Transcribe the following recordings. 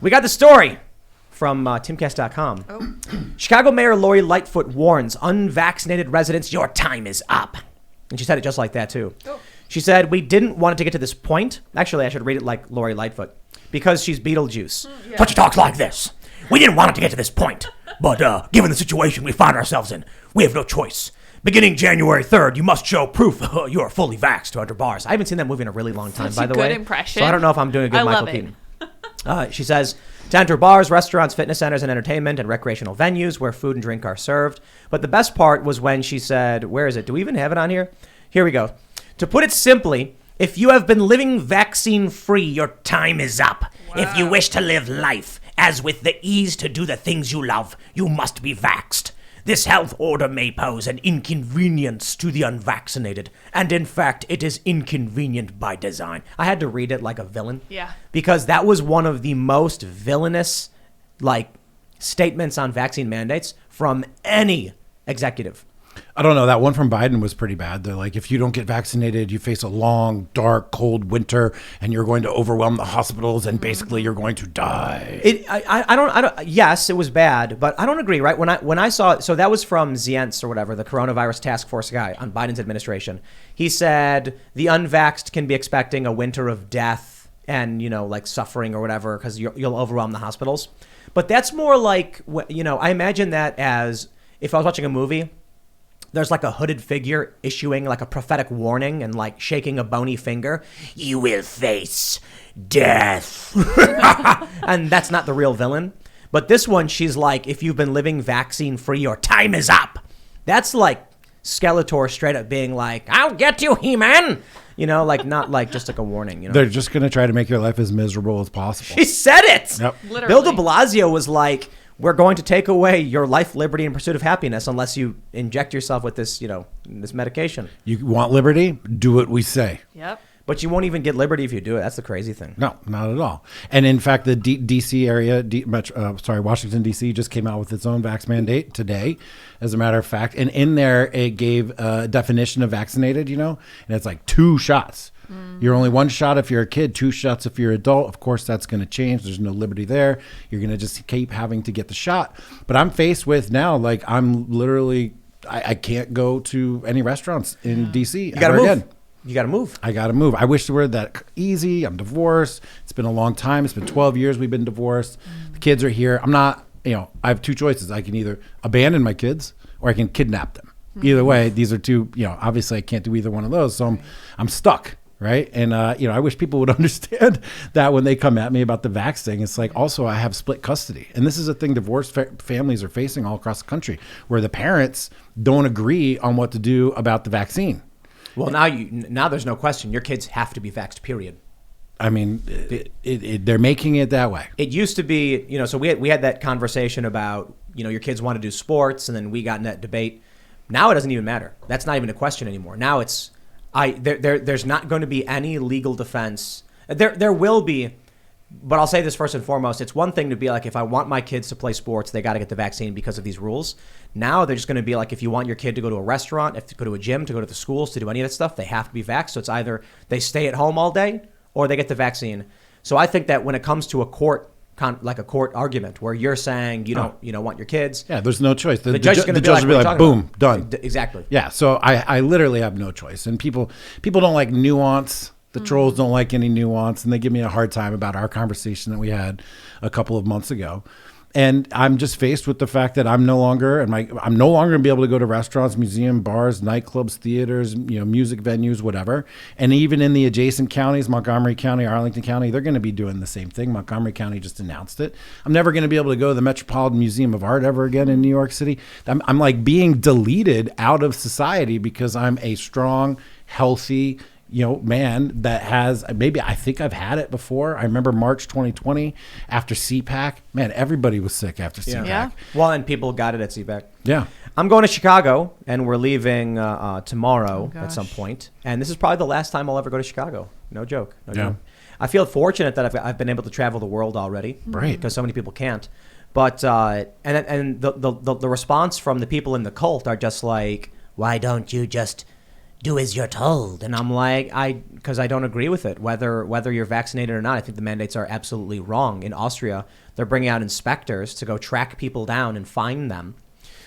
We got the story from Timcast.com. Oh. Chicago Mayor Lori Lightfoot warns unvaccinated residents, your time is up. And she said it just like that, too. Oh. She said, we didn't want it to get to this point. Actually, I should read it like Lori Lightfoot. Because she's Beetlejuice. Yeah. But she talks like this. We didn't want it to get to this point. But given the situation we find ourselves in, we have no choice. Beginning January 3rd, you must show proof you are fully vaxxed to enter bars. I haven't seen that movie in a really long time, by the way. That's a good impression. So I don't know if I'm doing a good Michael Keaton. She says, to enter bars, restaurants, fitness centers, and entertainment and recreational venues where food and drink are served. But the best part was when she said, where is it? Do we even have it on here? Here we go. To put it simply, if you have been living vaccine-free, your time is up. Wow. If you wish to live life, as with the ease to do the things you love, you must be vaxxed. This health order may pose an inconvenience to the unvaccinated, and in fact, it is inconvenient by design. I had to read it like a villain. Yeah. Because that was one of the most villainous, statements on vaccine mandates from any executive. I don't know. That one from Biden was pretty bad. They're like, if you don't get vaccinated, you face a long, dark, cold winter, and you're going to overwhelm the hospitals, and basically you're going to die. I don't. Yes, it was bad, but I don't agree. Right? When I saw, so that was from Zients or whatever, the coronavirus task force guy on Biden's administration. He said the unvaxxed can be expecting a winter of death and suffering or whatever because you'll overwhelm the hospitals. But that's more like I imagine that as if I was watching a movie. There's a hooded figure issuing a prophetic warning and shaking a bony finger. You will face death. And that's not the real villain. But this one, she's like, if you've been living vaccine free, your time is up. That's Skeletor straight up being like, I'll get you, He-Man. Not just a warning. They're just going to try to make your life as miserable as possible. She said it. Yep. Literally. Bill de Blasio was like, we're going to take away your life, liberty, and pursuit of happiness unless you inject yourself with this, this medication. You want liberty? Do what we say. Yep. But you won't even get liberty if you do it. That's the crazy thing. No, not at all. And in fact, the D.C. area, Washington, D.C. just came out with its own vax mandate today, as a matter of fact. And in there, it gave a definition of vaccinated, and it's 2 shots. You're only 1 shot if you're a kid, 2 shots if you're an adult. Of course, that's going to change. There's no liberty there. You're going to just keep having to get the shot. But I'm faced with now, I'm literally, I can't go to any restaurants in D.C. You got to move. Again. You got to move. I got to move. I wish it were that easy. I'm divorced. It's been a long time. It's been 12 years we've been divorced. The kids are here. I'm not, I have 2 choices. I can either abandon my kids or I can kidnap them. Either way, these are 2, obviously I can't do either one of those. So I'm stuck. Right. And, I wish people would understand that when they come at me about the vax thing. It's also I have split custody. And this is a thing divorced families are facing all across the country where the parents don't agree on what to do about the vaccine. Well, now there's no question. Your kids have to be vaxxed, period. I mean, they're making it that way. It used to be, so we had that conversation about, your kids want to do sports and then we got in that debate. Now it doesn't even matter. That's not even a question anymore. Now it's there's not going to be any legal defense. There will be, but I'll say this first and foremost. It's one thing to be if I want my kids to play sports, they got to get the vaccine because of these rules. Now they're just going to be if you want your kid to go to a restaurant, if to go to a gym, to go to the schools, to do any of that stuff, they have to be vaxxed. So it's either they stay at home all day or they get the vaccine. So I think that when it comes to a court argument where you're saying you don't want your kids. Yeah, there's no choice. The judge will be like, boom, done. Exactly. Yeah, so I literally have no choice. And people don't like nuance. The trolls don't like any nuance, and they give me a hard time about our conversation that we had a couple of months ago. And I'm just faced with the fact that I'm no longer going to be able to go to restaurants, museum, bars, nightclubs, theaters, music venues, whatever. And even in the adjacent counties, Montgomery County, Arlington County, they're going to be doing the same thing. Montgomery County just announced it. I'm never going to be able to go to the Metropolitan Museum of Art ever again in New York City. I'm being deleted out of society because I'm a strong, healthy, man that has, maybe I think I've had it before. I remember March 2020 after CPAC. Man, everybody was sick after CPAC. Yeah. Well, and people got it at CPAC. Yeah. I'm going to Chicago, and we're leaving tomorrow at some point. And this is probably the last time I'll ever go to Chicago. No joke. No joke. I feel fortunate that I've been able to travel the world already. Right. Because so many people can't. But and the response from the people in the cult are just like, why don't you just Do as you're told. And I'm like, because I don't agree with it. Whether you're vaccinated or not, I think the mandates are absolutely wrong. In Austria, they're bringing out inspectors to go track people down and fine them.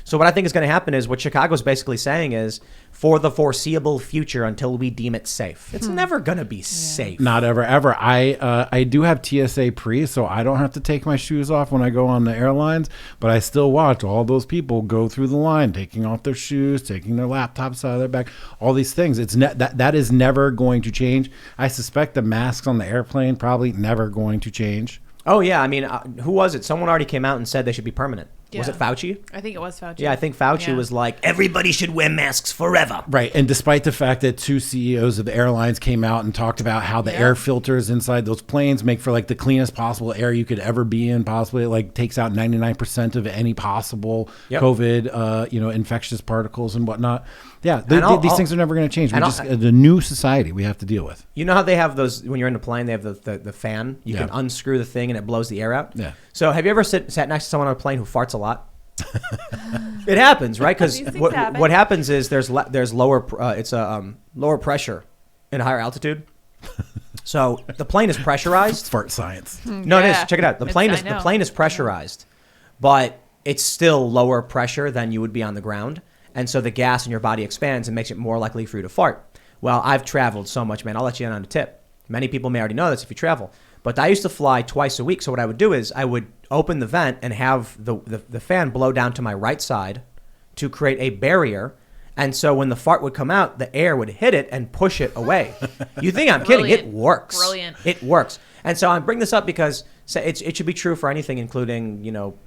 So what I think is going to happen is what Chicago's basically saying is, for the foreseeable future until we deem it safe. It's never going to be safe. Not ever, ever. I do have TSA pre, so I don't have to take my shoes off when I go on the airlines, but I still watch all those people go through the line, taking off their shoes, taking their laptops out of their bag, all these things. That is never going to change. I suspect the masks on the airplane probably never going to change. Oh, yeah. I mean, who was it? Someone already came out and said they should be permanent. Was it Fauci? I think it was Fauci. Yeah, I think Fauci was like, Everybody should wear masks forever. Right. And despite the fact that two CEOs of the airlines came out and talked about how the air filters inside those planes make for like the cleanest possible air you could ever be in, possibly, it like takes out 99% of any possible COVID, infectious particles and whatnot. Yeah, these things are never going to change. We're just the new society we have to deal with. You know how they have those, when you're in a plane, they have the fan? You can unscrew the thing and it blows the air out? Yeah. So have you ever sat next to someone on a plane who farts a lot? It happens, right? Because what happens is there's lower lower pressure in higher altitude. So the plane is pressurized. Fart science. No, it is. Check it out. The plane is pressurized, but it's still lower pressure than you would be on the ground. And so the gas in your body expands and makes it more likely for you to fart. Well, I've traveled so much, man. I'll let you in on a tip. Many people may already know this if you travel. But I used to fly twice a week. So what I would do is I would open the vent and have the fan blow down to my right side to create a barrier. And so when the fart would come out, the air would hit it and push it away. You think I'm kidding? It works. Brilliant. It works. And so I bring this up because it should be true for anything, including,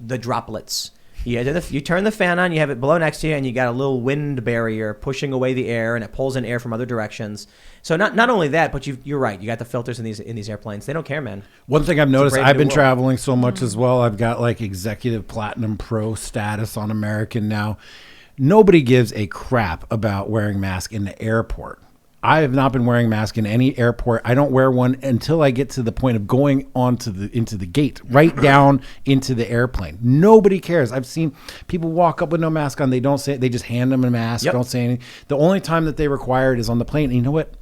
the droplets. You turn the fan on, you have it blow next to you, and you got a little wind barrier pushing away the air, and it pulls in air from other directions. So not only that, but you're right. You got the filters in these airplanes. They don't care, man. One thing I've noticed, I've been traveling so much as well. I've got like executive platinum pro status on American now. Nobody gives a crap about wearing mask in the airport. I have not been wearing mask in any airport. I don't wear one until I get to the point of going into the gate, right down into the airplane. Nobody cares. I've seen people walk up with no mask on. They don't say it. They just hand them a mask. Don't say anything. The only time that they require it is on the plane. And you know what?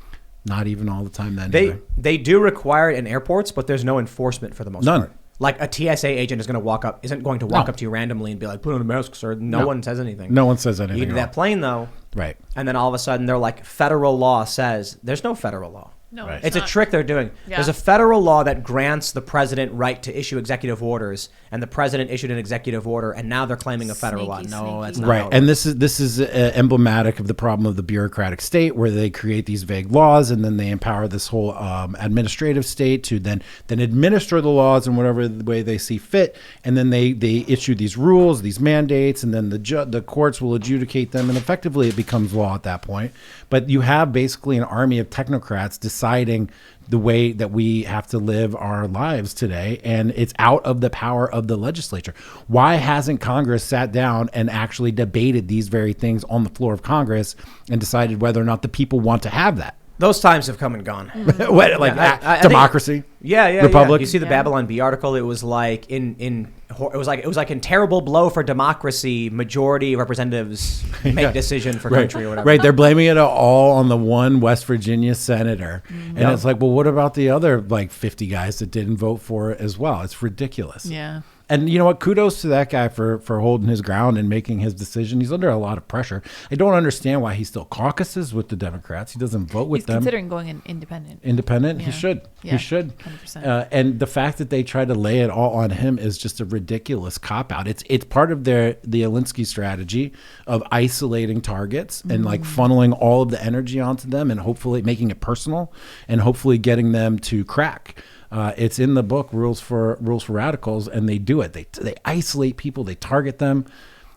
Not even all the time then. They do require it in airports, but there's no enforcement for the most part. Like a TSA agent isn't going to walk up to you randomly and be like, put on a mask, sir. No one says anything. No one says anything. You get that plane, though. Right. And then all of a sudden they're like, federal law says. There's no federal law. No, Right. It's a trick they're doing. Yeah. There's a federal law that grants the president right to issue executive orders, and the president issued an executive order, and now they're claiming a federal law. No, that's not right. And this is emblematic of the problem of the bureaucratic state, where they create these vague laws, and then they empower this whole administrative state to then administer the laws in whatever way they see fit, and then they issue these rules, these mandates, and then the courts will adjudicate them, and effectively it becomes law at that point. But you have basically an army of technocrats deciding the way that we have to live our lives today, and it's out of the power of the legislature. Why hasn't Congress sat down and actually debated these very things on the floor of Congress and decided whether or not the people want to have that? Those times have come and gone. I democracy? Republic? You see the Babylon Bee article? It was like it was like in terrible blow for democracy, majority of representatives make decision for country or whatever. Right, they're blaming it all on the one West Virginia senator. And it's like, well, what about the other 50 guys that didn't vote for it as well? It's ridiculous. Yeah. And you know what? Kudos to that guy for holding his ground and making his decision. He's under a lot of pressure. I don't understand why he still caucuses with the Democrats. He doesn't vote with them. He's considering going independent. Independent? Yeah. He should. Yeah, he should. 100%. And the fact that they try to lay it all on him is just a ridiculous cop-out. It's part of the Alinsky strategy of isolating targets and funneling all of the energy onto them and hopefully making it personal and hopefully getting them to crack. It's in the book, Rules for Radicals, and they do it. They isolate people, they target them.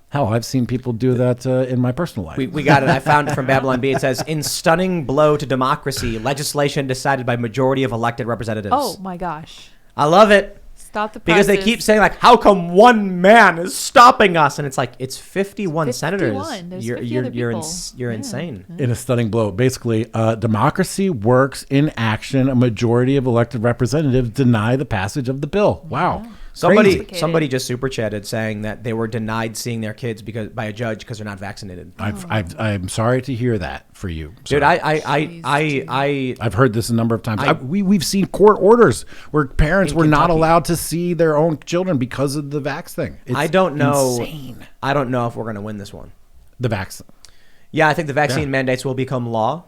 Hell, I've seen people do that in my personal life. We got it. I found it from Babylon Bee. It says, in stunning blow to democracy, legislation decided by majority of elected representatives. Oh, my gosh. I love it. Stop the presses. Because they keep saying, how come one man is stopping us? And it's like, it's 51 senators. There's you're 50 other people. You're insane. In a stunning blow. Basically, democracy works in action. A majority of elected representatives deny the passage of the bill. Wow. Crazy. Somebody just super chatted saying that they were denied seeing their kids by a judge because they're not vaccinated. I'm sorry to hear that for you, Dude, sir. I've heard this a number of times. We've seen court orders where parents were not allowed to see their own children because of the vax thing. It's I don't know. insane. I don't know if we're going to win this one. The vax. Yeah, I think the vaccine mandates will become law,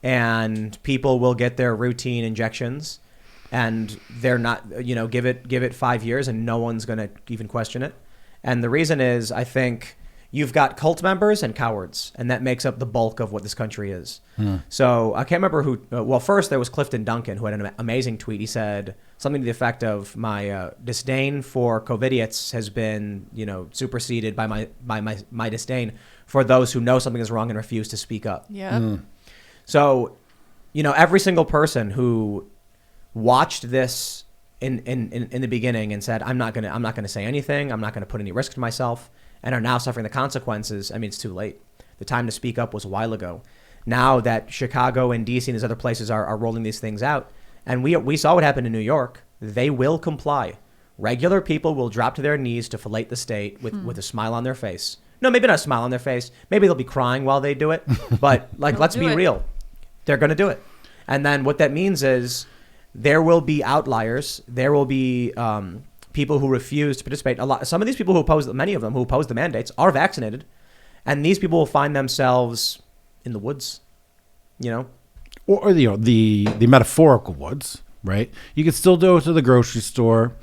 and people will get their routine injections, and they're not, give it 5 years, and no one's going to even question it. And the reason is, I think you've got cult members and cowards, and that makes up the bulk of what this country is. So I can't remember who. Well, first there was Clifton Duncan, who had an amazing tweet. He said something to the effect of, "My disdain for COVIDiots has been, superseded by my disdain for those who know something is wrong and refuse to speak up." Yeah. So, every single person who watched this in the beginning and said, I'm not gonna say anything, I'm not gonna put any risk to myself, and are now suffering the consequences. I mean, it's too late. The time to speak up was a while ago. Now that Chicago and DC and these other places are rolling these things out, and we saw what happened in New York, they will comply. Regular people will drop to their knees to fillet the state with a smile on their face. No, maybe not a smile on their face. Maybe they'll be crying while they do it. But let's be real. They're going to do it. And then what that means is there will be outliers. There will be people who refuse to participate. Some of these people many of them who oppose the mandates are vaccinated. And these people will find themselves in the woods, Or the metaphorical woods, right? You can still go to the grocery store.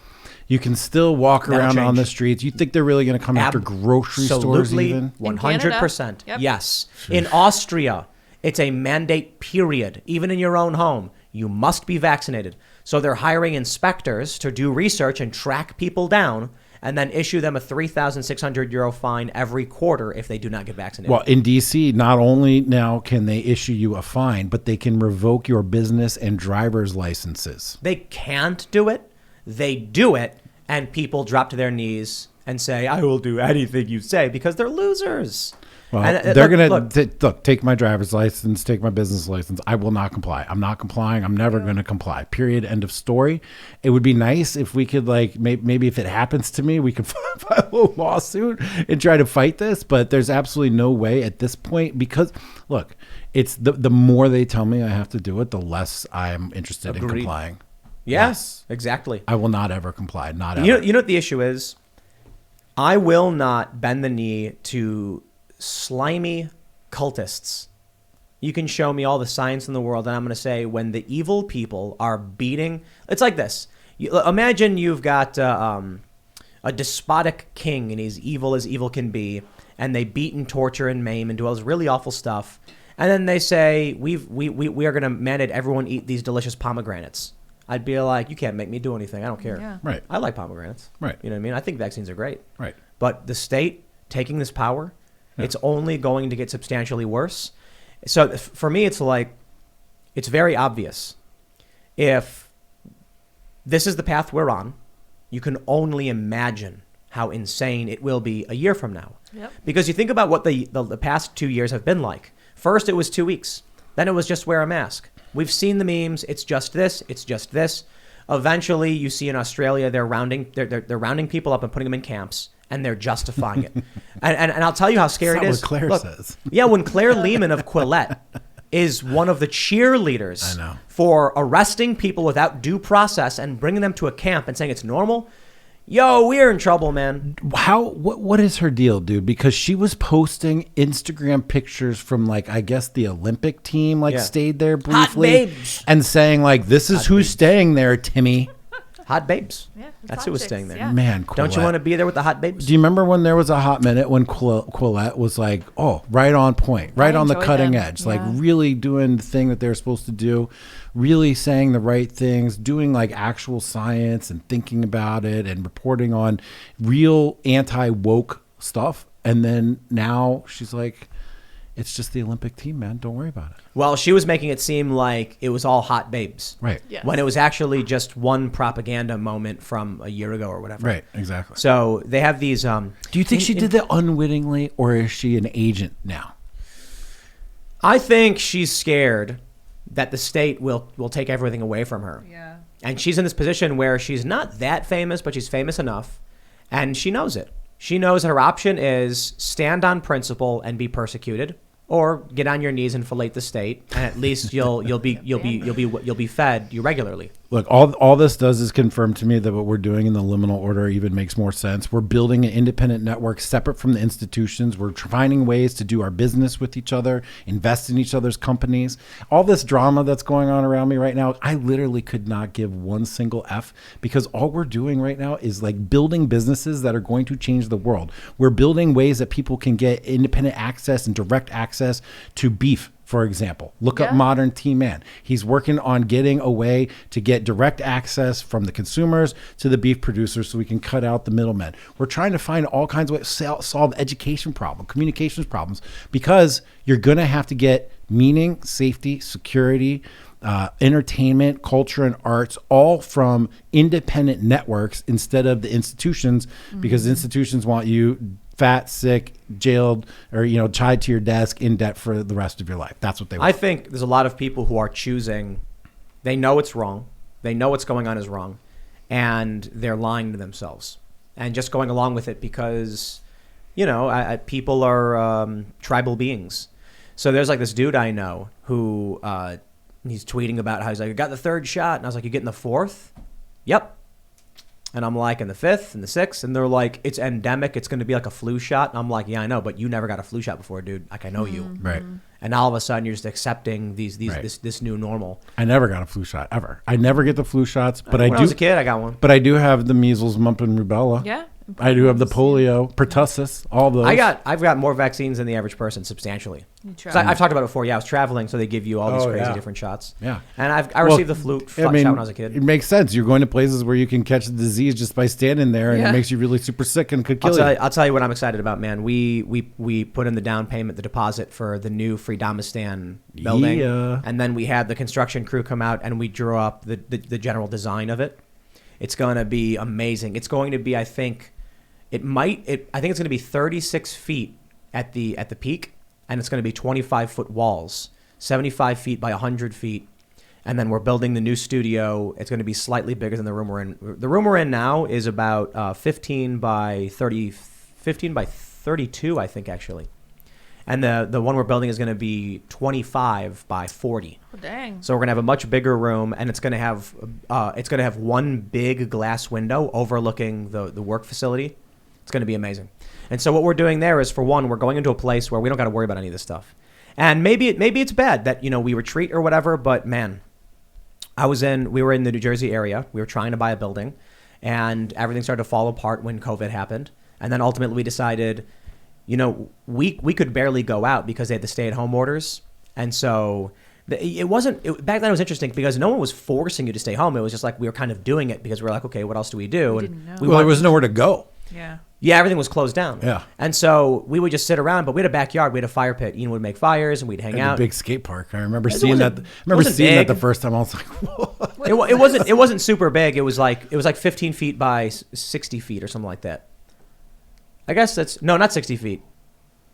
You can still walk around on the streets. You think they're really going to come after grocery stores even? 100%. Yep. Yes. In Austria, it's a mandate period. Even in your own home, you must be vaccinated. So they're hiring inspectors to do research and track people down and then issue them a €3,600 fine every quarter if they do not get vaccinated. Well, in D.C., not only now can they issue you a fine, but they can revoke your business and driver's licenses. They can't do it. They do it, and people drop to their knees and say, I will do anything you say, because they're losers. Well, and, they're going to take my driver's license, take my business license. I will not comply. I'm not complying. I'm never going to comply. Period. End of story. It would be nice if we could, maybe if it happens to me, we could file a lawsuit and try to fight this. But there's absolutely no way at this point, because, look, it's the more they tell me I have to do it, the less I'm interested in complying. Yes, exactly. I will not ever comply. Not ever. You know what the issue is? I will not bend the knee to slimy cultists. You can show me all the science in the world, and I'm going to say when the evil people are beating... It's like this. Imagine you've got a despotic king, and he's evil as evil can be, and they beat and torture and maim and do all this really awful stuff. And then they say, we are going to mandate everyone eat these delicious pomegranates. I'd be like, you can't make me do anything. I don't care. Yeah. Right. I like pomegranates. Right. You know what I mean? I think vaccines are great. Right. But the state taking this power, it's only going to get substantially worse. So for me, it's very obvious. If this is the path we're on, you can only imagine how insane it will be a year from now. Yep. Because you think about what the past 2 years have been like. First, it was 2 weeks. Then it was just wear a mask. We've seen the memes. It's just this. It's just this. Eventually, you see in Australia, they're rounding people up and putting them in camps, and they're justifying it. And I'll tell you how scary it is. That's what Claire says. Yeah, when Claire Lehman of Quillette is one of the cheerleaders I know. for arresting people without due process and bringing them to a camp and saying it's normal. Yo, we're in trouble, man. What is her deal, dude? Because she was posting Instagram pictures from I guess the Olympic team stayed there briefly babes. and saying this is who's staying there, Timmy. Hot babes. Yeah, That's who was staying there. Yeah. Man, Don't you Quillette. want to be there with the hot babes? Do you remember when there was a hot minute when Quillette was right on point, right on the enjoyed cutting them. edge, Yeah. really doing the thing that they were supposed to do, really saying the right things, doing actual science and thinking about it and reporting on real anti-woke stuff. And then now she's it's just the Olympic team, man. Don't worry about it. Well, she was making it seem like it was all hot babes. Right. Yes. When it was actually just one propaganda moment from a year ago or whatever. Right. Exactly. So they have these... Do you think she did that unwittingly, or is she an agent now? I think she's scared that the state will take everything away from her. Yeah. And she's in this position where she's not that famous, but she's famous enough, and she knows it. She knows that her option is stand on principle and be persecuted, or get on your knees and fillet the state, and at least you'll be fed regularly. Look, all this does is confirm to me that what we're doing in the liminal order even makes more sense. We're building an independent network separate from the institutions. We're finding ways to do our business with each other, invest in each other's companies. All this drama that's going on around me right now, I literally could not give one single F, because all we're doing right now is like building businesses that are going to change the world. We're building ways that people can get independent access and direct access to beef. For example, look up Modern T-Man. He's working on getting a way to get direct access from the consumers to the beef producers so we can cut out the middlemen. We're trying to find all kinds of ways to solve education problems, communications problems, because you're going to have to get meaning, safety, security, entertainment, culture, and arts all from independent networks instead of the institutions, because institutions want you fat, sick, jailed, or tied to your desk in debt for the rest of your life. That's what they want. I think there's a lot of people who are choosing. They know it's wrong. They know what's going on is wrong, and they're lying to themselves and just going along with it because, people are tribal beings. So there's like this dude I know who he's tweeting about how he's like, I got the 3rd shot, and I was like, you getting the 4th? Yep. And I'm like, in the 5th and the 6th, and they're like, it's endemic. It's going to be like a flu shot. And I'm like, yeah, I know, but you never got a flu shot before, dude. Like, I know you. Right. And all of a sudden, you're just accepting this new normal. I never got a flu shot ever. I never get the flu shots, but when I was a kid, I got one. But I do have the measles, mumps, and rubella. Yeah. I do have the polio, pertussis, all those. I've got more vaccines than the average person, substantially. I've talked about it before. Yeah, I was traveling, so they give you all these crazy different shots. Yeah. And I received the flu shot when I was a kid. It makes sense. You're going to places where you can catch the disease just by standing there, and it makes you really super sick and could kill you. I'll tell you what I'm excited about, man. We put in the down payment, the deposit for the new Freedomistan building. Yeah. And then we had the construction crew come out, and we drew up the general design of it. It's going to be amazing. It's going to be, I think it's going to be 36 feet at the peak, and it's going to be 25-foot walls, 75 feet by 100 feet. And then we're building the new studio. It's going to be slightly bigger than the room we're in. The room we're in now is about 15 by 32, I think, actually. And the one we're building is going to be 25 by 40. Oh, dang. So we're going to have a much bigger room, and it's going to have one big glass window overlooking the work facility. It's going to be amazing. And so what we're doing there is, for one, we're going into a place where we don't got to worry about any of this stuff. And maybe it's bad that, we retreat or whatever, but man, we were in the New Jersey area. We were trying to buy a building, and everything started to fall apart when COVID happened. And then ultimately we decided, we could barely go out because they had the stay-at-home orders. And so back then it was interesting because no one was forcing you to stay home. It was just like we were kind of doing it because we were like, okay, what else do we do? There was nowhere to go. Yeah. Yeah, everything was closed down. Yeah. And so we would just sit around, but we had a backyard. We had a fire pit. Ian would make fires, and we'd hang out. A big skate park. I remember seeing that. That the first time. I was like, whoa. It wasn't super big. It was like 15 feet by 60 feet or something like that. I guess not 60 feet.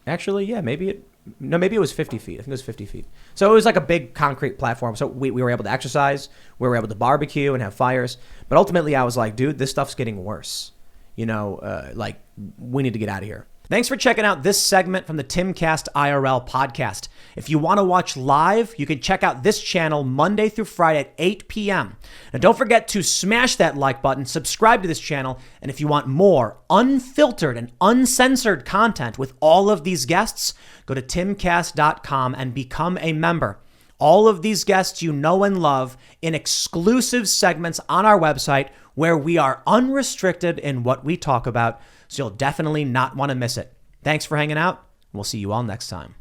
Actually, yeah, maybe it was 50 feet. I think it was 50 feet. So it was like a big concrete platform. So we were able to exercise. We were able to barbecue and have fires. But ultimately, I was like, dude, this stuff's getting worse. We need to get out of here. Thanks for checking out this segment from the Timcast IRL podcast. If you want to watch live, you can check out this channel Monday through Friday at 8 p.m. And don't forget to smash that like button, subscribe to this channel, and if you want more unfiltered and uncensored content with all of these guests, go to timcast.com and become a member. All of these guests you know and love in exclusive segments on our website where we are unrestricted in what we talk about, so you'll definitely not want to miss it. Thanks for hanging out. We'll see you all next time.